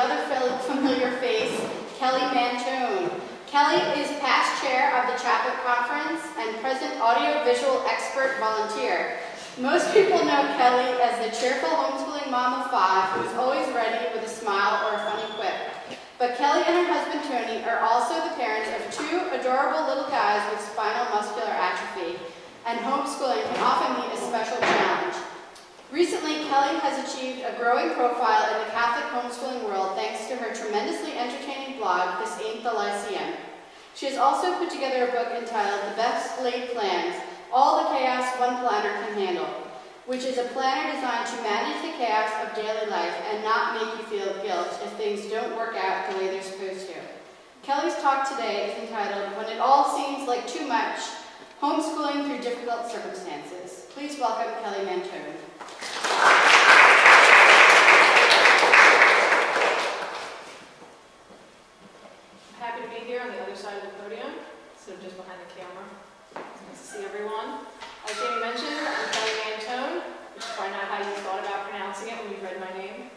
other familiar face, Kelly Mantoan. Kelly is past chair of the Chaplet Conference and present audiovisual expert volunteer. Most people know Kelly as the cheerful homeschooling mom of 5 who's always ready with a smile or a funny quip. But Kelly and her husband Tony are also the parents of 2 adorable little guys with spinal muscular atrophy, and homeschooling can often be a special challenge. Recently, Kelly has achieved a growing profile in the Catholic homeschooling world thanks to her tremendously entertaining blog, This Ain't the Lyceum. She has also put together a book entitled The Best Laid Plans, All the Chaos One Planner Can Handle, which is a planner designed to manage the chaos of daily life and not make you feel guilt if things don't work out the way they're supposed to. Kelly's talk today is entitled, When It All Seems Like Too Much, Homeschooling Through Difficult Circumstances. Please welcome Kelly Mantoan. Happy to be here on the other side of the podium, instead of just behind the camera. It's nice to see everyone. As Jamie mentioned, I'm Kelly Mantoan, which is probably not how you thought about pronouncing it when you read my name.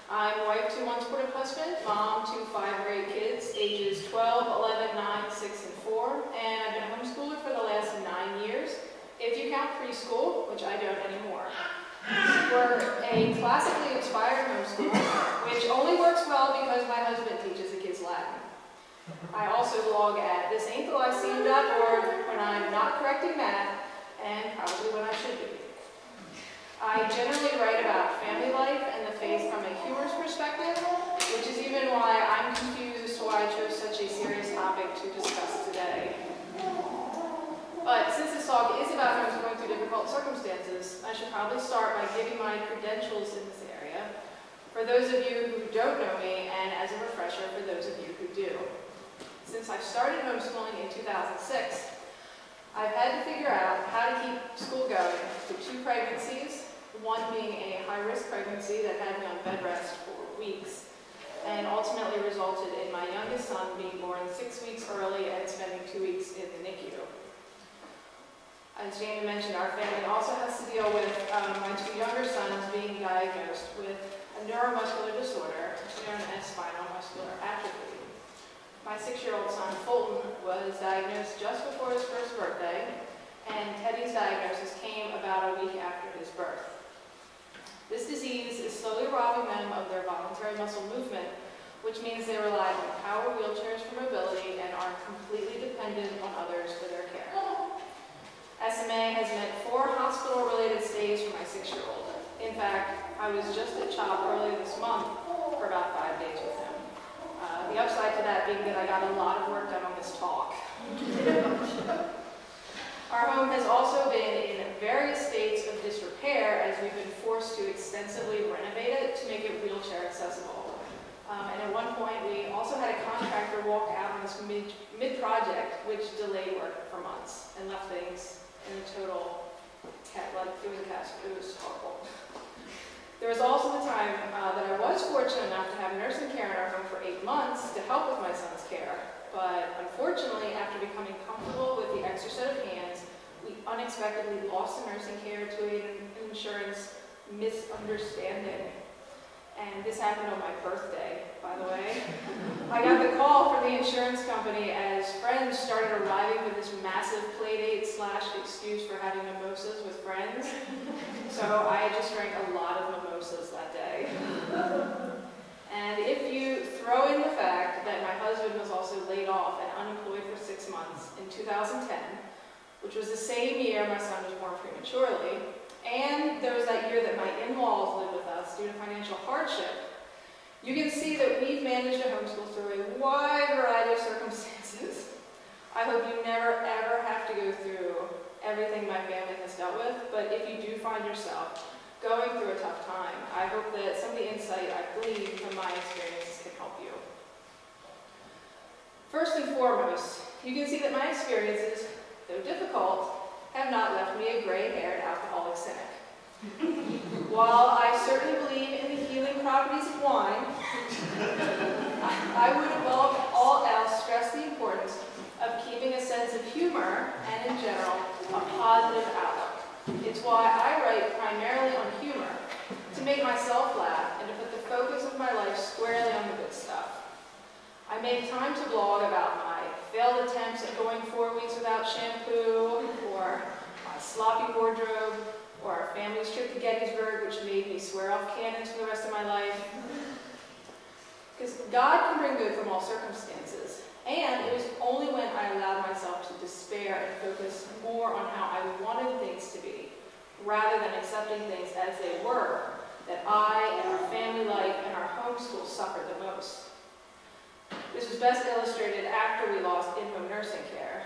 I'm wife to 1 supportive husband, mom to 5 great kids, ages 12, 11, 9, 6, and 4, and I've been a homeschooler for the last 9 years, if you count preschool, which I don't anymore. We're a classically inspired homeschool, which only works well because my husband teaches the kids Latin. I also blog at thisaintthelyceum.org when I'm not correcting math, and probably when I should be. I generally write about family life and the faith from a humorous perspective, which is even why I'm confused as to why I chose such a serious topic to discuss today. But since this talk is about homeschooling through difficult circumstances, I should probably start by giving my credentials in this area, for those of you who don't know me, and as a refresher for those of you who do. Since I started homeschooling in 2006, I've had to figure out how to keep school going through 2 pregnancies, one being a high-risk pregnancy that had me on bed rest for weeks, and ultimately resulted in my youngest son being born 6 weeks early and spending 2 weeks in the NICU. As Jamie mentioned, our family also has to deal with my 2 younger sons being diagnosed with a neuromuscular disorder known as spinal muscular atrophy. My 6-year-old son, Fulton, was diagnosed just before his first birthday, and Teddy's diagnosis came about a week after his birth. This disease is slowly robbing them of their voluntary muscle movement, which means they rely on power wheelchairs for mobility and are completely dependent on others for their care. SMA has meant 4 hospital-related stays for my 6-year-old. In fact, I was just at CHOP earlier this month for about 5 days with him. The upside to that being that I got a lot of work done on this talk. Our home has also been in various states of disrepair as we've been forced to extensively renovate it to make it wheelchair accessible. And at one point, we also had a contractor walk out on this mid-project, which delayed work for months and left things in a total, it was horrible. There was also the time that I was fortunate enough to have nursing care in our home for 8 months to help with my son's care. But unfortunately, after becoming comfortable with the extra set of hands, we unexpectedly lost the nursing care to an insurance misunderstanding. And this happened on my birthday, by the way. I got the call from the insurance company as friends started arriving with this massive playdate / excuse for having mimosas with friends. So I just drank a lot of mimosas that day. And if you throw in the fact that my husband was also laid off and unemployed for 6 months in 2010, which was the same year my son was born prematurely, and there was that year that my in-laws lived with us due to financial hardship, you can see that we've managed to homeschool through a wide variety of circumstances. I hope you never ever have to go through everything my family has dealt with, but if you do find yourself going through a tough time, I hope that some of the insight I gleaned from my experiences can help you. First and foremost, you can see that my experiences, though difficult, have not left me a gray-haired alcoholic cynic. While I certainly believe in the healing properties of wine, I would above all else stress the importance of keeping a sense of humor and, in general, a positive outlook. It's why I write primarily on humor, to make myself laugh and to put the focus of my life squarely I made time to blog about my failed attempts at going 4 weeks without shampoo, or my sloppy wardrobe, or our family's trip to Gettysburg, which made me swear off cannons for the rest of my life. Because God can bring good from all circumstances. And it was only when I allowed myself to despair and focus more on how I wanted things to be, rather than accepting things as they were, that I and our family life and our homeschool suffered the most. This was best illustrated after we lost in-home nursing care.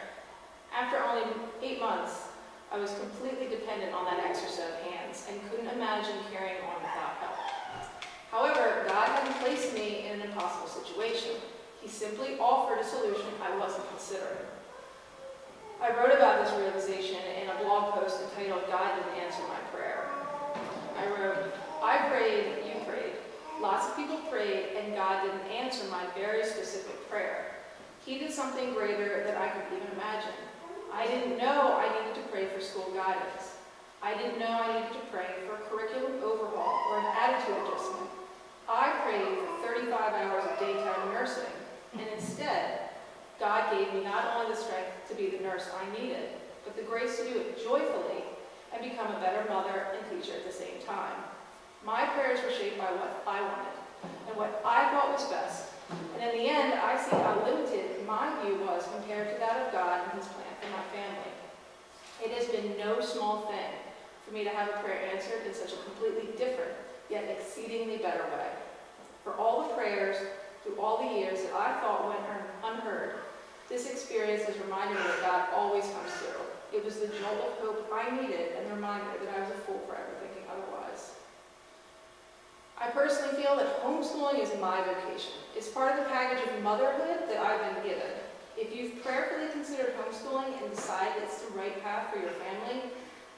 After only 8 months, I was completely dependent on that extra set of hands and couldn't imagine carrying on without help. However, God hadn't placed me in an impossible situation. He simply offered a solution I wasn't considering. I wrote about this realization in a blog post entitled "God Didn't Answer My Prayer." I wrote, "I prayed, you prayed. Lots of people prayed, and God didn't answer my very specific prayer. He did something greater than I could even imagine. I didn't know I needed to pray for school guidance. I didn't know I needed to pray for a curriculum overhaul or an attitude adjustment. I prayed for 35 hours of daytime nursing, and instead, God gave me not only the strength to be the nurse I needed, but the grace to do it joyfully and become a better mother and teacher at the same time. My prayers were shaped by what I wanted and what I thought was best. And in the end, I see how limited my view was compared to that of God and His plan for my family. It has been no small thing for me to have a prayer answered in such a completely different, yet exceedingly better way. For all the prayers through all the years that I thought went unheard, this experience has reminded me that God always comes through. It was the jolt of hope I needed and the reminder that I was a fool for ever thinking otherwise." I personally feel that homeschooling is my vocation. It's part of the package of motherhood that I've been given. If you've prayerfully considered homeschooling and decided it's the right path for your family,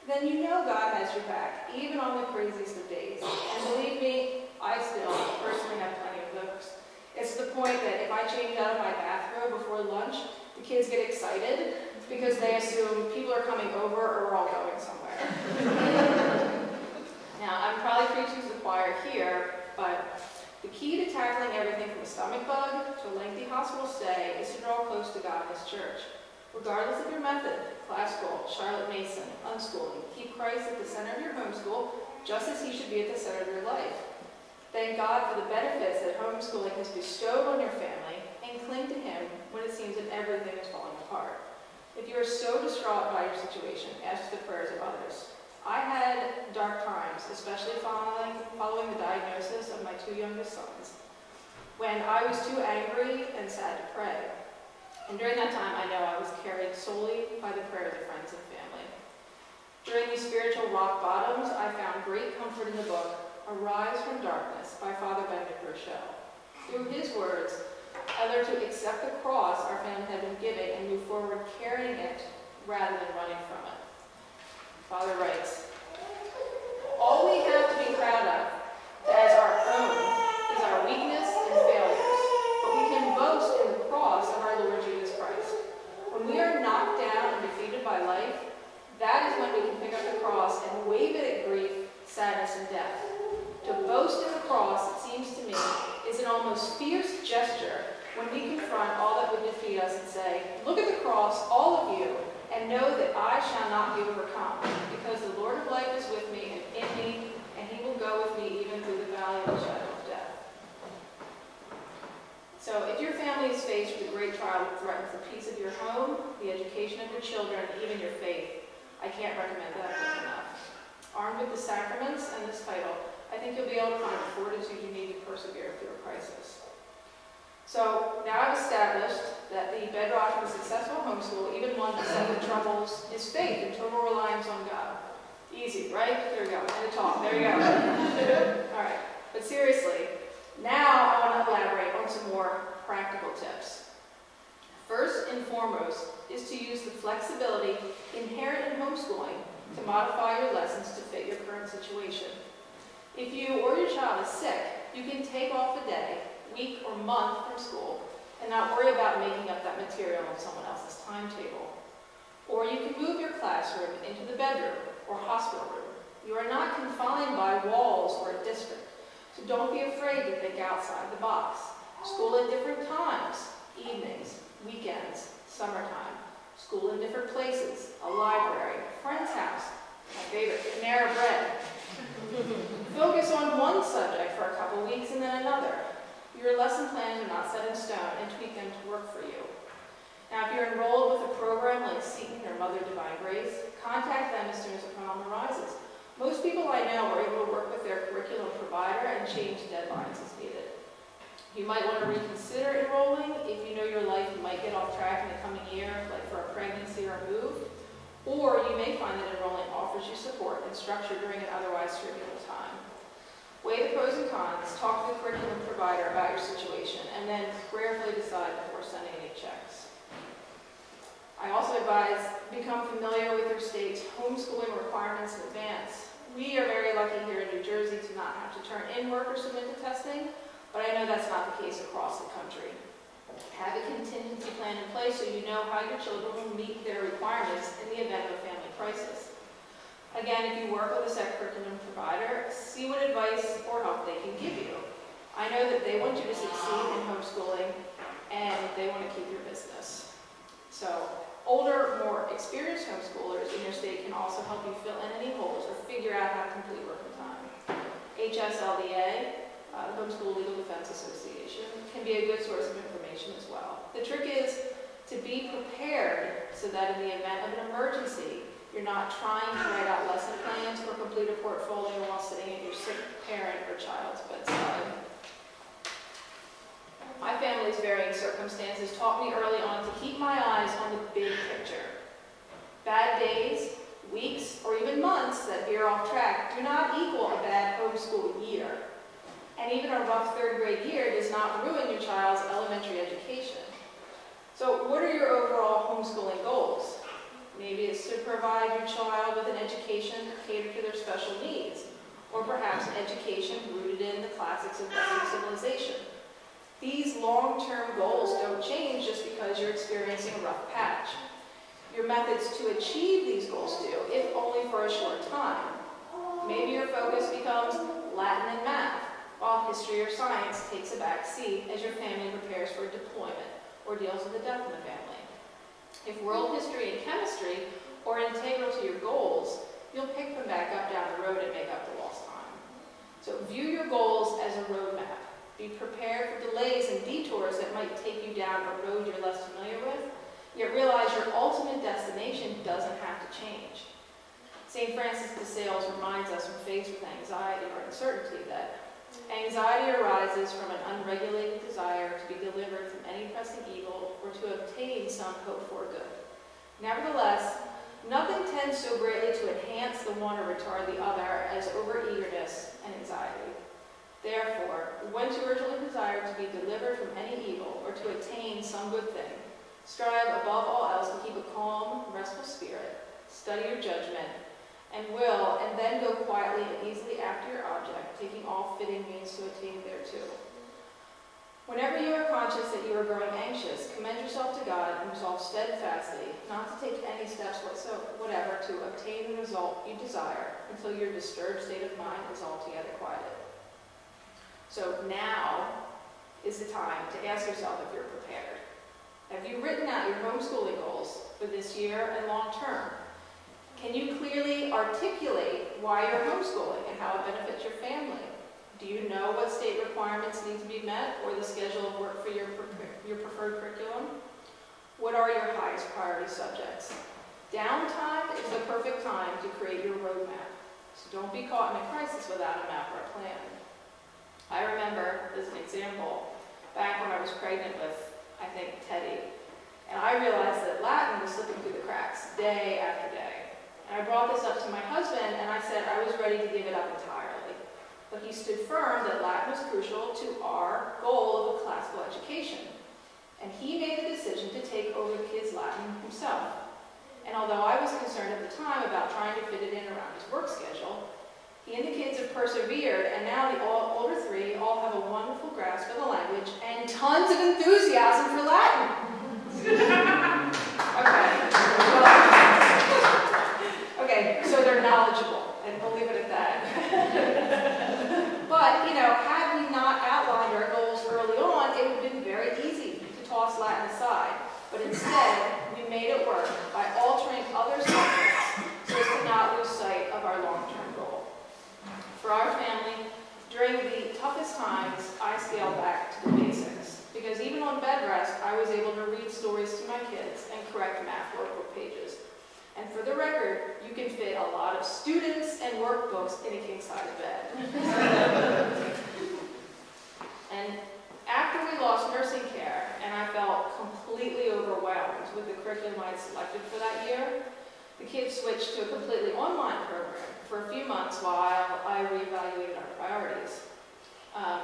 then you know God has your back, even on the craziest of days. And believe me, I still personally have plenty of those. It's to the point that if I change out of my bathrobe before lunch, the kids get excited because they assume people are coming over or we're all going somewhere. Now, I'm probably preaching to the choir here, but the key to tackling everything from a stomach bug to a lengthy hospital stay is to draw close to God and His church. Regardless of your method, classical, Charlotte Mason, unschooling, keep Christ at the center of your homeschool, just as He should be at the center of your life. Thank God for the benefits that homeschooling has bestowed on your family, and cling to Him when it seems that everything is falling apart. If you are so distraught by your situation, ask the prayers of others. I had dark times, especially following the diagnosis of my 2 youngest sons, when I was too angry and sad to pray. And during that time, I know I was carried solely by the prayers of friends and family. During these spiritual rock bottoms, I found great comfort in the book, "Arise from Darkness" by Father Benedict Rochelle. Through his words, I learned to accept the cross our family had been giving and move forward carrying it rather than running from it. Father writes, "All we have to be proud of as our own is our weakness and failures, but we can boast in the cross of our Lord Jesus Christ. When we are knocked down and defeated by life, that is when we can pick up the cross and wave it at grief, sadness, and death. To boast in the cross, it seems to me, is an almost fierce gesture when we confront all that would defeat us and say, 'Look at the cross, all of you, and know that I shall not be overcome, because the Lord of life is with me and in me, and He will go with me even through the valley of the shadow of death.'" So if your family is faced with a great trial that threatens the peace of your home, the education of your children, even your faith, I can't recommend that book enough. Armed with the sacraments and this title, I think you'll be able to find the fortitude you need to persevere through a crisis. So now I've established that the bedrock of a successful homeschool, even one beset with troubles, is faith and total reliance on God. Easy, right? There we go. End of talk. There you go. All right. But seriously, now I want to elaborate on some more practical tips. First and foremost is to use the flexibility inherent in homeschooling to modify your lessons to fit your current situation. If you or your child is sick, you can take off a day, week, or month from school and not worry about making up that material on someone else's timetable. Or you can move your classroom into the bedroom or hospital room. You are not confined by walls or a district, so don't be afraid to think outside the box. School at different times, evenings, weekends, summertime. School in different places, a library, a friend's house, my favorite, Panera Bread. Focus on one subject for a couple weeks and then another. Your lesson plans are not set in stone and tweak them to work for you. Now, if you're enrolled with a program like Seton or Mother Divine Grace, contact them as soon as a problem arises. Most people I know are able to work with their curriculum provider and change deadlines as needed. You might want to reconsider enrolling if you know your life might get off track in the coming year, like for a pregnancy or a move, or you may find that enrolling offers you support and structure during an otherwise trivial time. Weigh the pros and cons, talk to the curriculum provider about your situation, and then prayerfully decide before sending any checks. I also advise become familiar with your state's homeschooling requirements in advance. We are very lucky here in New Jersey to not have to turn in work or submit to testing, but I know that's not the case across the country. Have a contingency plan in place so you know how your children will meet their requirements in the event of a family crisis. Again, if you work with a set curriculum provider, see what advice or help they can give you. I know that they want you to succeed in homeschooling and they want to keep your business. So, older, more experienced homeschoolers in your state can also help you fill in any holes or figure out how to complete work in time. HSLDA, the Homeschool Legal Defense Association, can be a good source of information as well. The trick is to be prepared so that in the event of an emergency, you're not trying to write out lesson plans or complete a portfolio while sitting at your sick parent or child's bedside. My family's varying circumstances taught me early on to keep my eyes on the big picture. Bad days, weeks, or even months that veer off track do not equal a bad homeschool year. And even a rough third grade year does not ruin your child's elementary education. So what are your overall homeschooling goals? Maybe it's to provide your child with an education catered to their special needs, or perhaps an education rooted in the classics of Western civilization. These long-term goals don't change just because you're experiencing a rough patch. Your methods to achieve these goals do, if only for a short time. Maybe your focus becomes Latin and math, while history or science takes a back seat as your family prepares for deployment or deals with the death in the family. If world history and chemistry are integral to your goals, you'll pick them back up down the road and make up the lost time. So view your goals as a roadmap. Be prepared for delays and detours that might take you down a road you're less familiar with, yet realize your ultimate destination doesn't have to change. St. Francis de Sales reminds us when faced with anxiety or uncertainty that anxiety arises from an unregulated desire to be delivered from any pressing evil or to obtain some hoped-for good. Nevertheless, nothing tends so greatly to enhance the one or retard the other as overeagerness and anxiety. Therefore, when to urgently desire to be delivered from any evil or to attain some good thing, strive above all else to keep a calm, restful spirit, study your judgment, and will, and then go quietly and easily after your object, taking all fitting means to attain thereto. Whenever you are conscious that you are growing anxious, commend yourself to God and resolve steadfastly not to take any steps whatever to obtain the result you desire until your disturbed state of mind is altogether quieted. So now is the time to ask yourself if you're prepared. Have you written out your homeschooling goals for this year and long term? Can you clearly articulate why you're homeschooling and how it benefits your family? Do you know what state requirements need to be met or the schedule of work for your preferred curriculum? What are your highest priority subjects? Downtime is the perfect time to create your roadmap. So don't be caught in a crisis without a map or a plan. I remember, as an example, back when I was pregnant with, I think, Teddy, and I realized that Latin was slipping through the cracks day after day. And I brought this up to my husband, and I said I was ready to give it up entirely. But he stood firm that Latin was crucial to our goal of a classical education. And he made the decision to take over the kids' Latin himself. And although I was concerned at the time about trying to fit it in around his work schedule, he and the kids have persevered, and now the older three all have a wonderful grasp of the language and tons of enthusiasm for Latin. Okay, so they're knowledgeable, and we'll leave it at that. But, had we not outlined our goals early on, it would Instead, we made it work by altering other subjects so as to not lose sight of our long-term goal. For our family, during the toughest times, I scaled back to the basics, because even on bed rest, I was able to read stories to my kids and correct math workbook pages. And for the record, you can fit a lot of students and workbooks in a king-size bed. And after we lost nursing care, and I felt completely overwhelmed with the curriculum I had selected for that year, the kids switched to a completely online program for a few months while I reevaluated our priorities.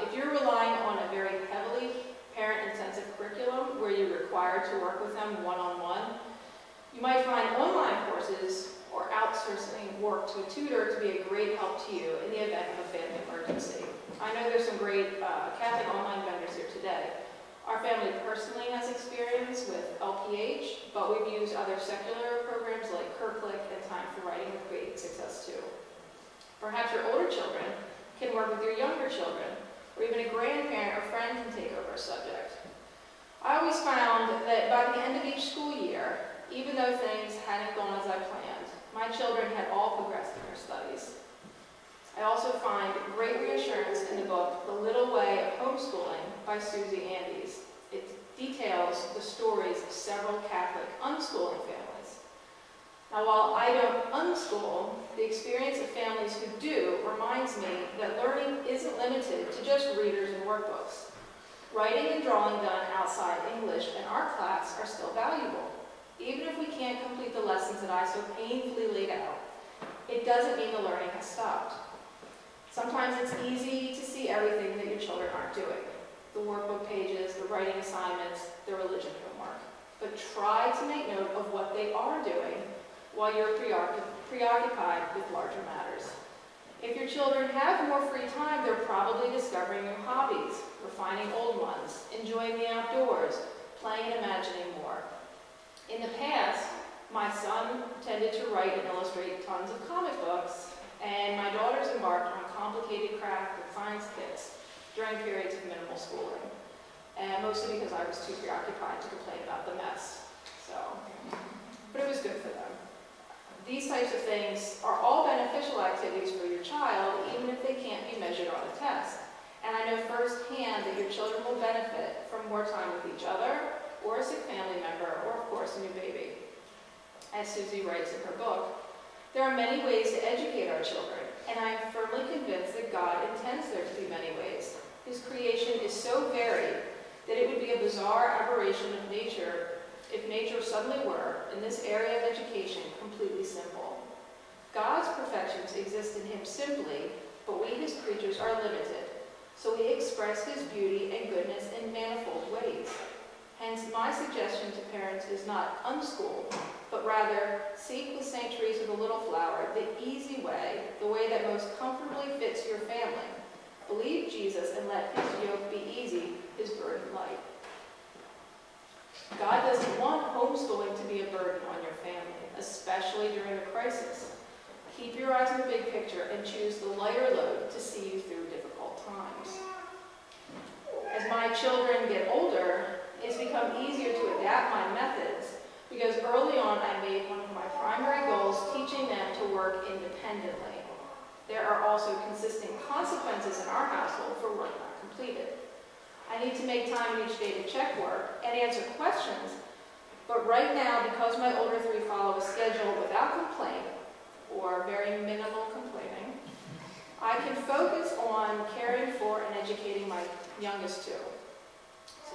If you're relying on a very heavily parent-intensive curriculum where you're required to work with them one-on-one, you might find online courses or outsourcing work to a tutor to be a great help to you in the event of a family emergency. I know there's some great Catholic online vendors here today. Our family personally has experience with LPH, but we've used other secular programs like Kirklick and Time for Writing with great success too. Perhaps your older children can work with your younger children, or even a grandparent or friend can take over a subject. I always found that by the end of each school year, even though things hadn't gone as I planned, my children had all progressed in their studies. I also find great reassurance in the book, The Little Way of Homeschooling by Susie Andes. It details the stories of several Catholic unschooling families. Now, while I don't unschool, the experience of families who do reminds me that learning isn't limited to just readers and workbooks. Writing and drawing done outside English and art class are still valuable. Even if we can't complete the lessons that I so painfully laid out, it doesn't mean the learning has stopped. Sometimes it's easy to see everything that your children aren't doing. The workbook pages, the writing assignments, the religion homework. But try to make note of what they are doing while you're preoccupied with larger matters. If your children have more free time, they're probably discovering new hobbies, refining old ones, enjoying the outdoors, playing and imagining more. In the past, my son tended to write and illustrate tons of comic books, and my daughters embarked on complicated craft and science kits during periods of minimal schooling, and mostly because I was too preoccupied to complain about the mess. But it was good for them. These types of things are all beneficial activities for your child, even if they can't be measured on a test. And I know firsthand that your children will benefit from more time with each other, or a sick family member, or of course a new baby. As Susie writes in her book, there are many ways to educate our children, and I am firmly convinced that God intends there to be many ways. His creation is so varied that it would be a bizarre aberration of nature if nature suddenly were, in this area of education, completely simple. God's perfections exist in him simply, but we, his creatures, are limited, so we express his beauty and goodness in manifold ways. Hence, my suggestion to parents is not unschool, but rather seek with St. Teresa of the Little Flower the easy way, the way that most comfortably fits your family. Believe Jesus and let his yoke be easy, his burden light. God doesn't want homeschooling to be a burden on your family, especially during a crisis. Keep your eyes on the big picture and choose the lighter load to see you through difficult times. As my children get older, it's become easier to adapt my methods because early on I made one of my primary goals teaching them to work independently. There are also consistent consequences in our household for work not completed. I need to make time each day to check work and answer questions, but right now, because my older three follow a schedule without complaint, or very minimal complaining, I can focus on caring for and educating my youngest two.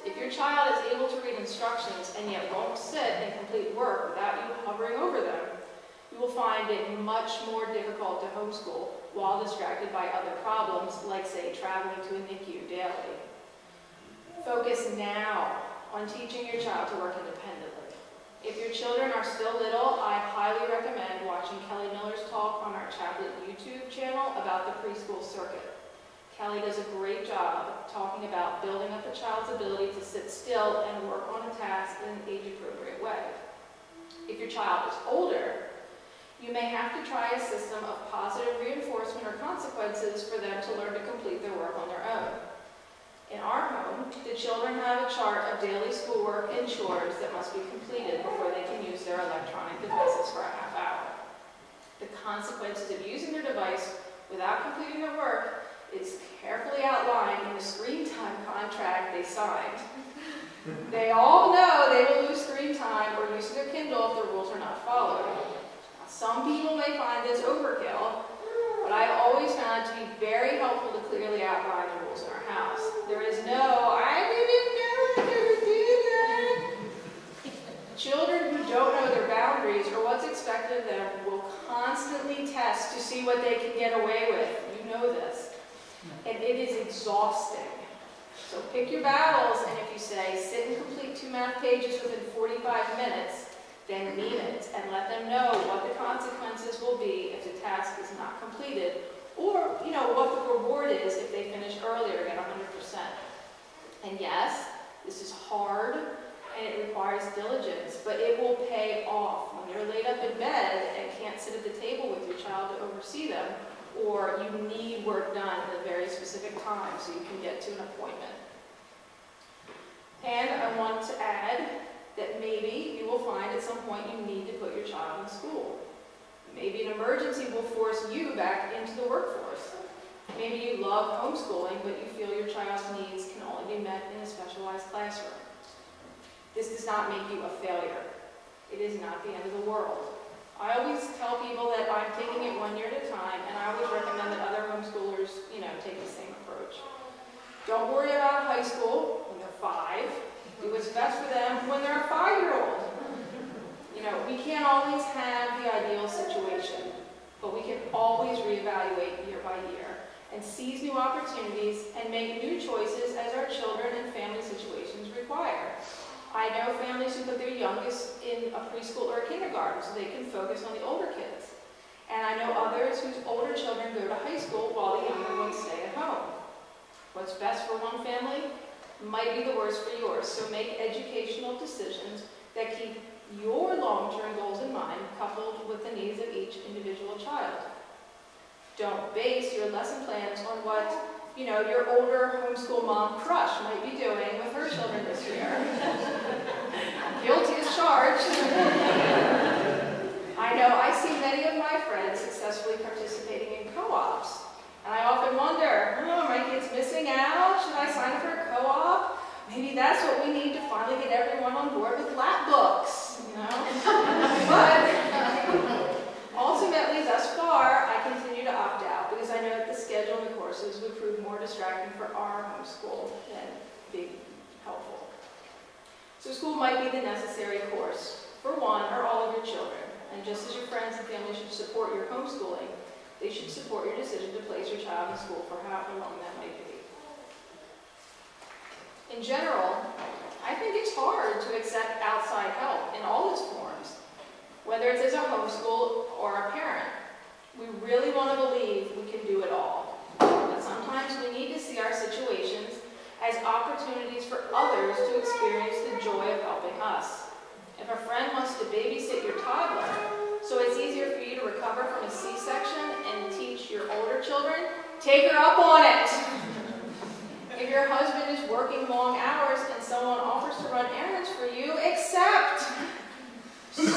If your child is able to read instructions and yet won't sit and complete work without you hovering over them, you will find it much more difficult to homeschool while distracted by other problems, like, say, traveling to a NICU daily. Focus now on teaching your child to work independently. If your children are still little, I highly recommend watching Kelly Miller's talk on our Chaplet YouTube channel about the preschool circuit. Kelly does a great job talking about building up a child's ability to sit still and work on a task in an age-appropriate way. If your child is older, you may have to try a system of positive reinforcement or consequences for them to learn to complete their work on their own. In our home, the children have a chart of daily schoolwork and chores that must be completed before they can use their electronic devices for a half hour. The consequences of using their device without completing their work is carefully outlined in the screen time contract they signed. They all know they will lose screen time or use their Kindle if the rules are not followed. Now, some people may find this overkill, but I always found it to be very helpful to clearly outline the rules in our house. There is no, I didn't know I could do that. Children who don't know their boundaries or what's expected of them will constantly test to see what they can get away with. You know this. And it is exhausting. So pick your battles, and if you say, sit and complete 2 math pages within 45 minutes, then mean it, and let them know what the consequences will be if the task is not completed, or, you know, what the reward is if they finish earlier at 100%. And yes, this is hard, and it requires diligence, but it will pay off when you're laid up in bed and can't sit at the table with your child to oversee them, or you need work done at a very specific time so you can get to an appointment. And I want to add that maybe you will find at some point you need to put your child in school. Maybe an emergency will force you back into the workforce. Maybe you love homeschooling, but you feel your child's needs can only be met in a specialized classroom. This does not make you a failure. It is not the end of the world. I always tell people that I'm taking it 1 year at a time, and I always recommend that other homeschoolers, take the same approach. Don't worry about high school when they're 5. Do what's best for them when they're a 5-year-old. We can't always have the ideal situation, but we can always reevaluate year by year and seize new opportunities and make new choices as our children and family situations require. I know families who put their youngest in a preschool or a kindergarten so they can focus on the older kids. And I know others whose older children go to high school while the younger ones stay at home. What's best for one family might be the worst for yours, so make educational decisions that keep your long-term goals in mind, coupled with the needs of each individual child. Don't base your lesson plans on what your older homeschool mom crush might be doing with her children this year. Guilty as charged. I know I see many of my friends successfully participating in co-ops, and I often wonder, my kid's missing out? Should I sign up for a co-op? Maybe that's what we need to finally get everyone on board with lap books, But ultimately, thus far, I continue to opt out because I know that the schedule and the courses would prove more distracting for our homeschool than being helpful. So school might be the necessary course for one or all of your children. And just as your friends and family should support your homeschooling, they should support your decision to place your child in school for however long that might be. In general, I think it's hard to accept outside help in all its forms, whether it's as a homeschool or a parent. We really want to believe we can do it all. But sometimes we need to see our situations as opportunities for others to experience the joy of helping us. If a friend wants to babysit your toddler, so it's easier for you to recover from a C-section and teach your older children, take her up on it. If your husband is working long hours and someone offers to run errands for you, accept. So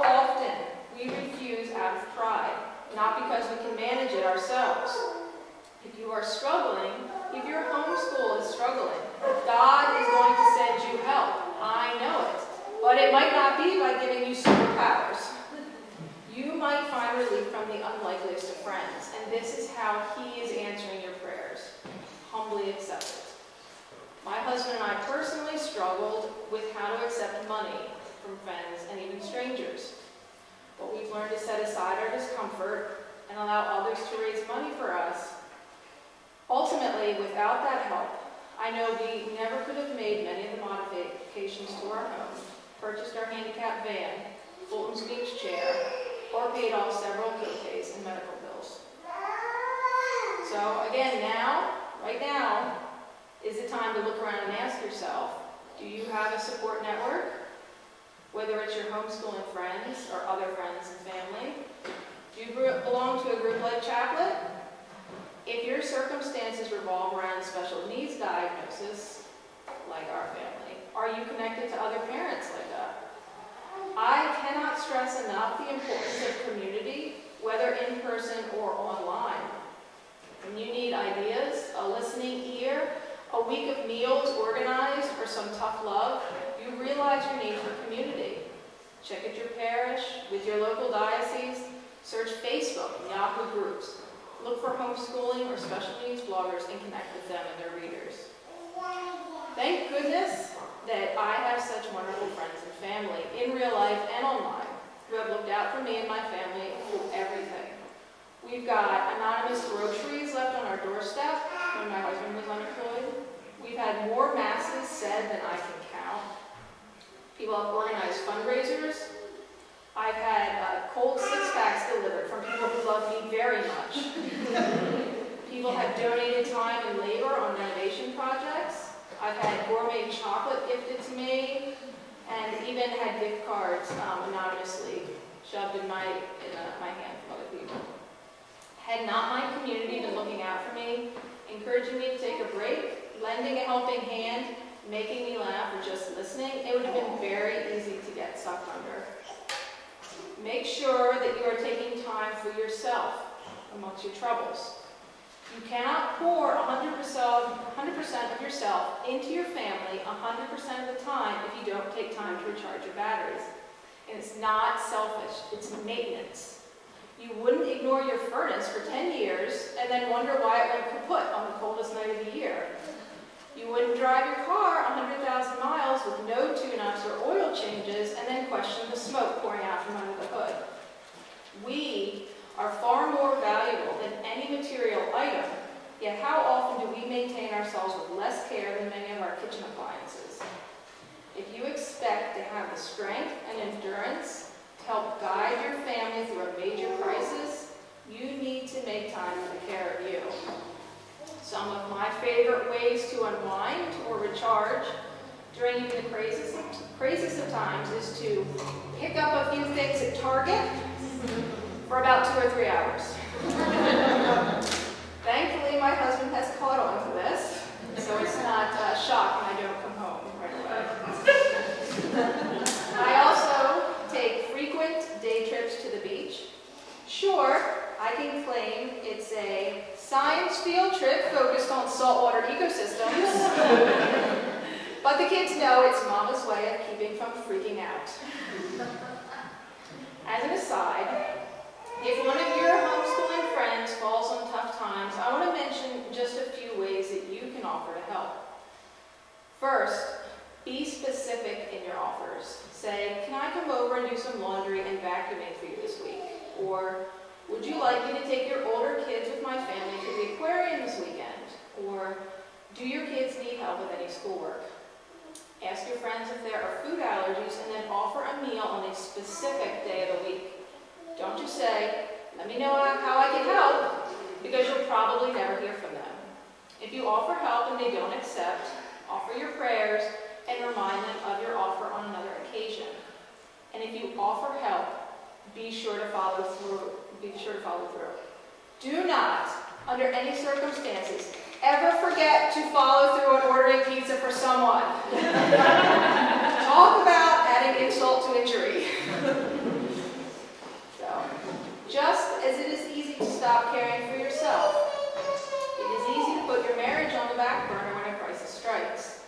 often, we refuse out of pride, not because we can manage it ourselves. If you are struggling, if your homeschool is struggling, God is going to send you help. I know it. But it might not be by giving you superpowers. You might find relief from the unlikeliest of friends, and this is how He is answering your prayers. Humbly accept it. My husband and I personally struggled with how to accept money from friends and even strangers. But we've learned to set aside our discomfort and allow others to raise money for us. Ultimately, without that help, I know we never could have made many of the modifications to our home, purchased our handicapped van, Fulton speech chair, or paid off several co-pays and medical bills. So again, right now, is the time to look around and ask yourself, do you have a support network? Whether it's your homeschooling friends or other friends and family. Do you belong to a group like Chaplet? If your circumstances revolve around a special needs diagnosis, like our family, Are you connected to other parents like that? I cannot stress enough the importance of community, whether in person or online. When you need ideas, a listening ear, a week of meals organized, or some tough love, you realize your need for community. Check at your parish, with your local diocese, search Facebook and Yahoo groups. Look for homeschooling or special needs bloggers and connect with them and their readers. Thank goodness that I have such wonderful friends and family, in real life and online, who have looked out for me and my family through everything. We've got anonymous groceries left on our doorstep when my husband was unemployed. We've had more masses said than I can count. People have organized fundraisers. I've had cold six-packs delivered from people who love me very much. People have donated time and labor on renovation projects. I've had gourmet chocolate gifted to me, and even had gift cards anonymously shoved in my hand from other people. Had not my community been looking out for me, encouraging me to take a break, lending a helping hand, making me laugh, or just listening, it would have been very easy to get sucked under. Make sure that you are taking time for yourself amongst your troubles. You cannot pour 100% of yourself into your family 100% of the time if you don't take time to recharge your batteries. And it's not selfish, it's maintenance. You wouldn't ignore your furnace for 10 years and then wonder why it went kaput on the coldest night of the year. You wouldn't drive your car 100,000 miles with no tune-ups or oil changes and then question the smoke pouring out from under the hood. We are far more valuable than any material item, yet how often do we maintain ourselves with less care than many of our kitchen appliances? If you expect to have the strength and endurance to help guide your family through a major crisis, you need to make time for the care of you. Some of my favorite ways to unwind or recharge during even the craziest of times is to pick up a few things at Target for about 2 or 3 hours. Thankfully, my husband has caught on to this, so it's not a shock when I don't come home right away. I also take frequent day trips to the beach. Sure, I can claim it's a science field trip focused on saltwater ecosystems, but the kids know it's Mama's way of keeping from freaking out. As an aside, if one of your homeschooling friends falls on tough times, I want to mention just a few ways that you can offer to help. First, be specific in your offers. Say, can I come over and do some laundry and vacuuming for you this week? Or, would you like me to take your older kids with my family to the aquarium this weekend? Or, do your kids need help with any schoolwork? Ask your friends if there are food allergies and then offer a meal on a specific day of the week. Don't just say, let me know how I can help, because you'll probably never hear from them. If you offer help and they don't accept, offer your prayers and remind them of your offer on another occasion. And if you offer help, be sure to follow through. Do not, under any circumstances, ever forget to follow through on ordering pizza for someone. Talk about adding insult to injury. So, just as it is easy to stop caring for yourself, it is easy to put your marriage on the back burner when a crisis strikes.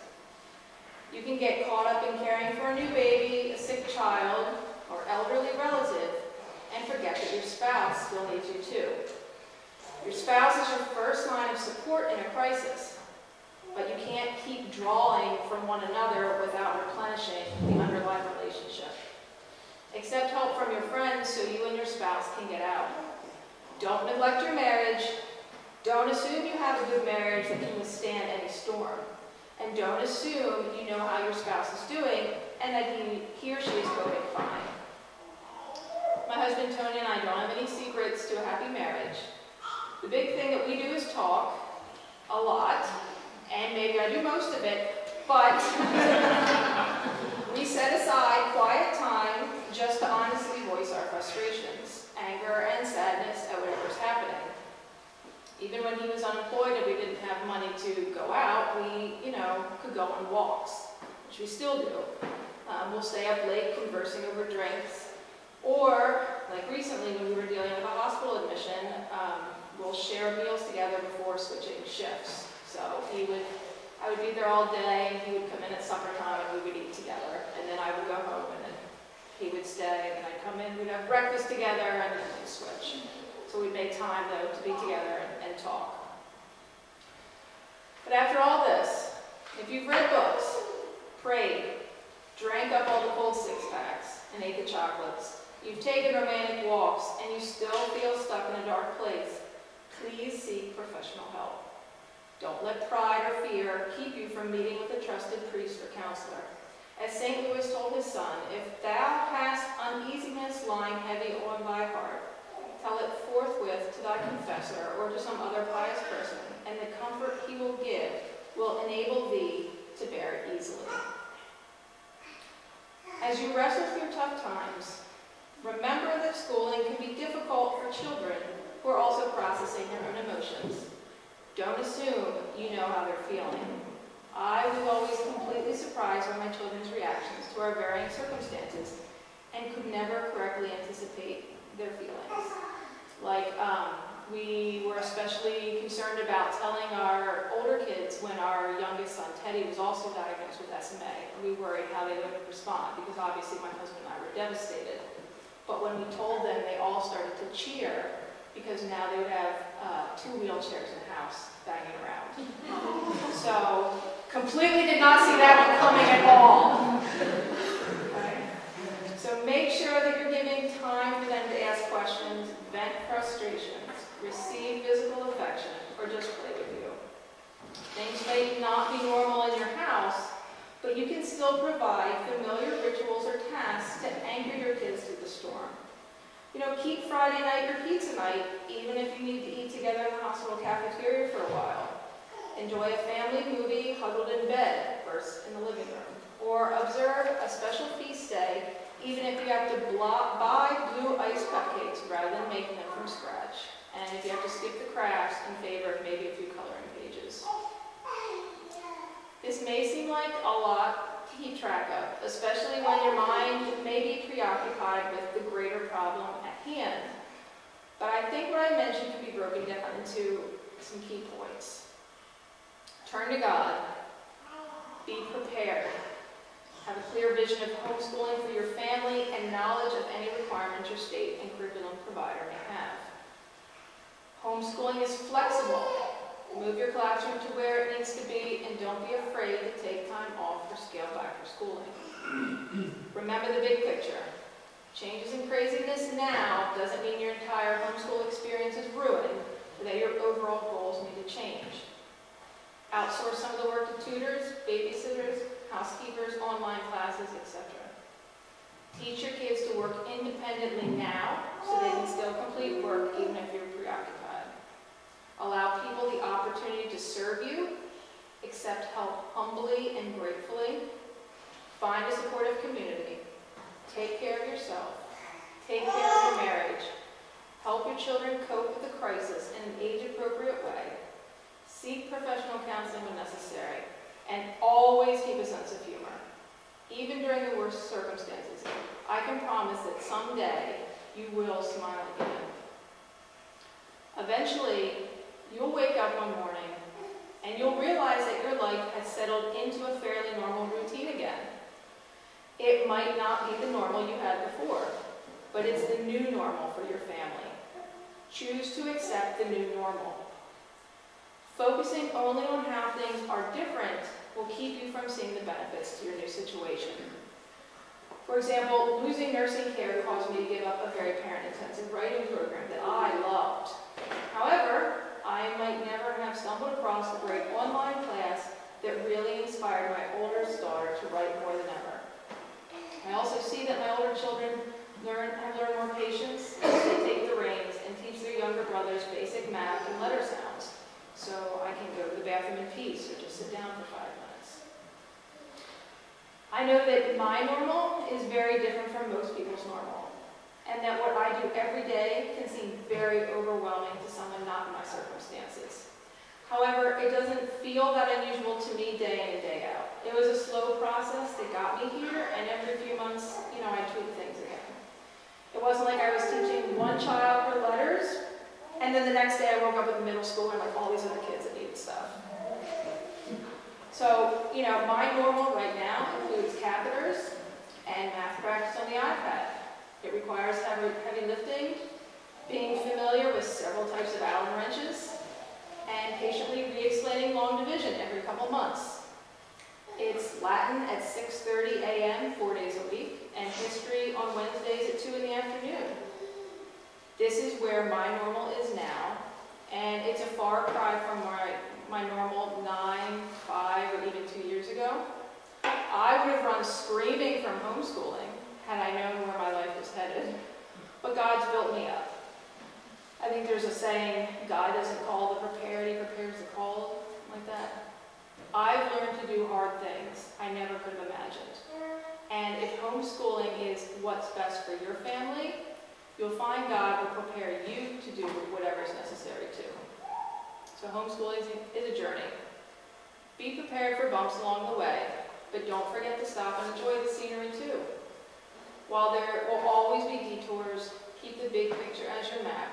You can get caught up in caring for a new baby, a sick child, or elderly relative, and forget that your spouse still needs you too. Your spouse is your first line of support in a crisis, but you can't keep drawing from one another without replenishing the underlying relationship. Accept help from your friends so you and your spouse can get out. Don't neglect your marriage. Don't assume you have a good marriage that can withstand any storm. And don't assume you know how your spouse is doing and that he or she is coping fine. My husband Tony and I don't have any secrets to a happy marriage. The big thing that we do is talk a lot, and maybe I do most of it, but we set aside quiet time just to honestly voice our frustrations, anger, and sadness at whatever's happening. Even when he was unemployed and we didn't have money to go out, we, could go on walks, which we still do. We'll stay up late conversing over drinks. Or, like recently when we were dealing with a hospital admission, we'll share meals together before switching shifts. So I would be there all day, and he would come in at supper time, and we would eat together. And then I would go home, and then he would stay, and then I'd come in, we'd have breakfast together, and then we'd switch. So we'd make time, though, to be together and talk. But after all this, if you've read books, prayed, drank up all the cold six-packs, and ate the chocolates, you've taken romantic walks, and you still feel stuck in a dark place, please seek professional help. Don't let pride or fear keep you from meeting with a trusted priest or counselor. As St. Louis told his son, if thou hast uneasiness lying heavy on thy heart, tell it forthwith to thy confessor or to some other pious person, and the comfort he will give will enable thee to bear it easily. As you wrestle through tough times, remember that schooling can be difficult for children who are also processing their own emotions. Don't assume you know how they're feeling. I was always completely surprised by my children's reactions to our varying circumstances and could never correctly anticipate their feelings. Like, we were especially concerned about telling our older kids when our youngest son, Teddy, was also diagnosed with SMA. And we worried how they would respond because obviously my husband and I were devastated. But when we told them, they all started to cheer because now they would have 2 wheelchairs in the house banging around. So, completely did not see that one coming at all. Okay. So make sure that you're giving time for them to ask questions, vent frustrations, receive physical affection, or just play with you. Things may not be normal in your house, but you can still provide familiar rituals or tasks to anchor your kids through the storm. You know, keep Friday night your pizza night, even if you need to eat together in the hospital cafeteria for a while. Enjoy a family movie huddled in bed versus in the living room. Or observe a special feast day, even if you have to buy blue ice cupcakes rather than making them from scratch. And if you have to skip the crafts in favor of maybe a few coloring pages. This may seem like a lot to keep track of, especially when your mind may be preoccupied with the greater problem at hand. But I think what I mentioned can be broken down into some key points. Turn to God. Be prepared. Have a clear vision of homeschooling for your family and knowledge of any requirements your state and curriculum provider may have. Homeschooling is flexible. Move your classroom to where it needs to be, and don't be afraid to take time off or scale back your schooling. Remember the big picture. Changes and craziness now doesn't mean your entire homeschool experience is ruined, or that your overall goals need to change. Outsource some of the work to tutors, babysitters, housekeepers, online classes, etc. Teach your kids to work independently now so they can still complete work even if you're preoccupied. Allow people the opportunity to serve you, accept help humbly and gratefully. Find a supportive community. Take care of yourself. Take care of your marriage. Help your children cope with the crisis in an age-appropriate way. Seek professional counseling when necessary. And always keep a sense of humor. Even during the worst circumstances, I can promise that someday you will smile again. Eventually, you'll wake up one morning and you'll realize that your life has settled into a fairly normal routine again. It might not be the normal you had before, but it's the new normal for your family. Choose to accept the new normal. Focusing only on how things are different will keep you from seeing the benefits to your new situation. For example, losing nursing care caused me to give up a very parent-intensive writing program that I loved. However, I might never have stumbled across a great online class that really inspired my oldest daughter to write more than ever. I also see that my older children have learned more patience as they take the reins and teach their younger brothers basic math and letter sounds, so I can go to the bathroom in peace or just sit down for 5 minutes. I know that my normal is very different from most people's normal, and that what I do every day can seem very overwhelming to someone not in my circumstances. However, it doesn't feel that unusual to me day in and day out. It was a slow process that got me here, and every few months, I tweak things again. It wasn't like I was teaching one child her letters, and then the next day I woke up in middle school and like all these other kids that needed stuff. So, my normal right now includes catheters and math practice on the iPad. It requires heavy lifting, being familiar with several types of Allen wrenches, and patiently re-explaining long division every couple months. It's Latin at 6:30 a.m. 4 days a week, and history on Wednesdays at 2 in the afternoon. This is where my normal is now, and it's a far cry from my normal 9, 5, or even 2 years ago. I would have run screaming from homeschooling had I known where my life was headed, but God's built me up. I think there's a saying, God doesn't call the prepared, he prepares the called, like that. I've learned to do hard things I never could have imagined. And if homeschooling is what's best for your family, you'll find God will prepare you to do whatever is necessary too. So homeschooling is a journey. Be prepared for bumps along the way, but don't forget to stop and enjoy the scenery too. While there will always be detours, keep the big picture as your map,